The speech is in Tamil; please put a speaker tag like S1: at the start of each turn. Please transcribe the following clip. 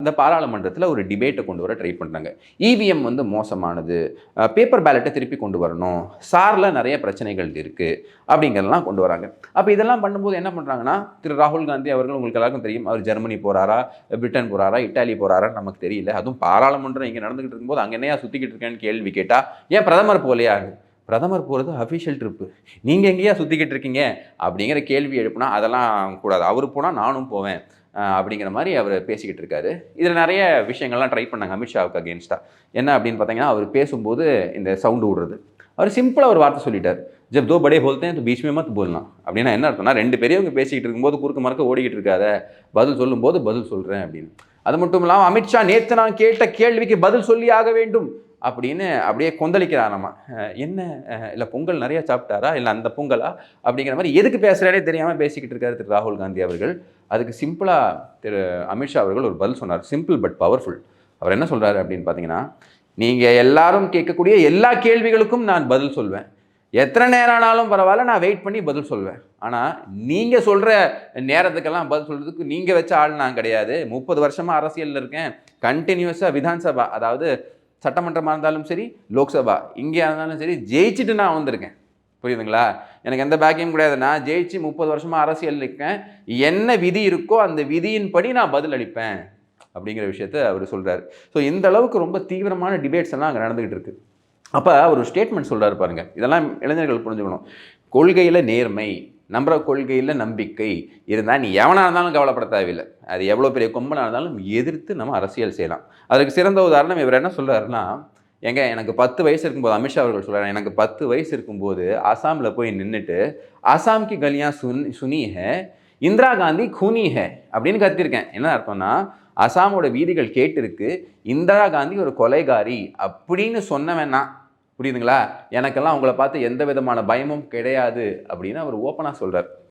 S1: இந்த பாராளுமன்றத்தில் ஒரு டிபேட்டை கொண்டு வர ட்ரை பண்ணுறாங்க. இவிஎம் வந்து மோசமானது, பேப்பர் பேலட்டை திருப்பி கொண்டு வரணும், சாரில் நிறைய பிரச்சனைகள் இருக்குது அப்படிங்கிறதெல்லாம் கொண்டு வராங்க. அப்போ இதெல்லாம் பண்ணும்போது என்ன பண்ணுறாங்கன்னா, திரு ராகுல் காந்தி அவர்கள் உங்களுக்கு எல்லாருக்கும் தெரியும், அவர் ஜெர்மனி போகிறாரா, பிரிட்டன் போகிறாரா, இட்டாலி போகிறாரான்னு நமக்கு தெரியல. அதுவும் பாராளுமன்றம் இங்கே நடந்துகிட்டு இருக்கும்போது அங்கே என்னையா சுற்றிக்கிட்டு இருக்கேன்னு கேள்வி கேட்டால், ஏன் பிரதமர் போலையா? பிரதமர் போகிறது அஃபிஷியல் ட்ரிப்பு, நீங்கள் எங்கேயா சுற்றிக்கிட்டு இருக்கீங்க அப்படிங்கிற கேள்வி எழுப்புனா அதெல்லாம் கூடாது. அவர் போனால் நானும் போவேன் அப்படிங்கிற மாதிரி அவர் பேசிக்கிட்டு இருக்காரு. இதில் நிறைய விஷயங்கள்லாம் ட்ரை பண்ணாங்க அமித்ஷாவுக்கு அகேன்ஸ்டாக. என்ன அப்படின்னு பார்த்தீங்கன்னா, அவர் பேசும்போது இந்த சவுண்டு விடுறது. அவர் சிம்பிளாக ஒரு வார்த்தை சொல்லிட்டார், ஜப் தோ படே போல்தேன் तो बीच में मत बोलना. அப்படின்னா என்ன அர்த்தம்னா, ரெண்டு பெரியவங்க பேசிக்கிட்டு இருக்கும்போது குறுக்க மறுக்க ஓடிக்கிட்டு இருக்காத, பதில் சொல்லும்போது பதில் சொல்கிறேன் அப்படின்னு. அது மட்டும் இல்லாமல் அமித்ஷா நேற்று நான் கேட்ட கேள்விக்கு பதில் சொல்லி ஆக வேண்டும் அப்படின்னு அப்படியே கொந்தளிக்கிறார். நம்ம என்ன இல்லை பொங்கல் நிறையா சாப்பிட்டாரா, இல்லை அந்த பொங்கலா அப்படிங்கிற மாதிரி எதுக்கு பேசுகிறாரே தெரியாமல் பேசிக்கிட்டு இருக்காரு திரு ராகுல் காந்தி அவர்கள். அதுக்கு சிம்பிளாக திரு அமித்ஷா அவர்கள் ஒரு பதில் சொன்னார், சிம்பிள் பட் பவர்ஃபுல். அவர் என்ன சொல்கிறாரு அப்படின்னு பார்த்தீங்கன்னா, நீங்கள் எல்லாரும் கேட்கக்கூடிய எல்லா கேள்விகளுக்கும் நான் பதில் சொல்வேன், எத்தனை நேரம் ஆனாலும் பரவாயில்ல, நான் வெயிட் பண்ணி பதில் சொல்வேன். ஆனால் நீங்கள் சொல்கிற நேரத்துக்கெல்லாம் பதில் சொல்கிறதுக்கு நீங்கள் வச்ச ஆள் நான் கிடையாது. 30 வருஷமாக அரசியலில் இருக்கேன், கண்டினியூஸாக விதான்சபா, அதாவது சட்டமன்றமாக இருந்தாலும் சரி, லோக்சபா இங்கே இருந்தாலும் சரி, ஜெயிச்சுட்டு நான் வந்திருக்கேன். புரியுதுங்களா? எனக்கு எந்த பேக்கியும் கிடையாது. நான் ஜெயிச்சு 30 வருஷமாக அரசியல் இருக்கேன், என்ன விதி இருக்கோ அந்த விதியின்படி நான் பதில் அளிப்பேன் அப்படிங்கிற விஷயத்த அவர் சொல்கிறார். ஸோ இந்த அளவுக்கு ரொம்ப தீவிரமான டிபேட்ஸ் எல்லாம் அங்கே நடந்துகிட்டு இருக்கு. அப்போ ஒரு ஸ்டேட்மெண்ட் சொல்கிறாரு பாருங்க, இதெல்லாம் இளைஞர்கள் புரிஞ்சுக்கணும். கொள்கையில் நேர்மை, நம்புற கொள்கையில் நம்பிக்கை இருந்தால் நீ எவனாக இருந்தாலும் கவலைப்பட தேவையில்லை, அது எவ்வளோ பெரிய கொம்பனாக இருந்தாலும் எதிர்த்து நம்ம அரசியல் செய்யலாம். அதுக்கு சிறந்த உதாரணம் இவர் என்ன சொல்கிறாருன்னா, எனக்கு 10 வயசு இருக்கும்போது, அமித்ஷா அவர்கள் சொல்கிறார், எனக்கு 10 வயசு இருக்கும்போது அசாமில் போய் நின்றுட்டு அசாம்கி கலியா சுனி ஹே, இந்திரா காந்தி கூனி ஹே அப்படின்னு கத்திருக்கேன். என்ன அர்த்தம்னா, அசாமோட வீதிகள் கேட்டிருக்கு, இந்திரா காந்தி ஒரு கொலைகாரி அப்படின்னு சொன்னவன்னா. புரியுதுங்களா? எனக்கெல்லாம் உங்களை பார்த்து எந்த விதமான பயமும் கிடையாது அப்படின்னு அவர் ஓப்பனாக சொல்கிறார்.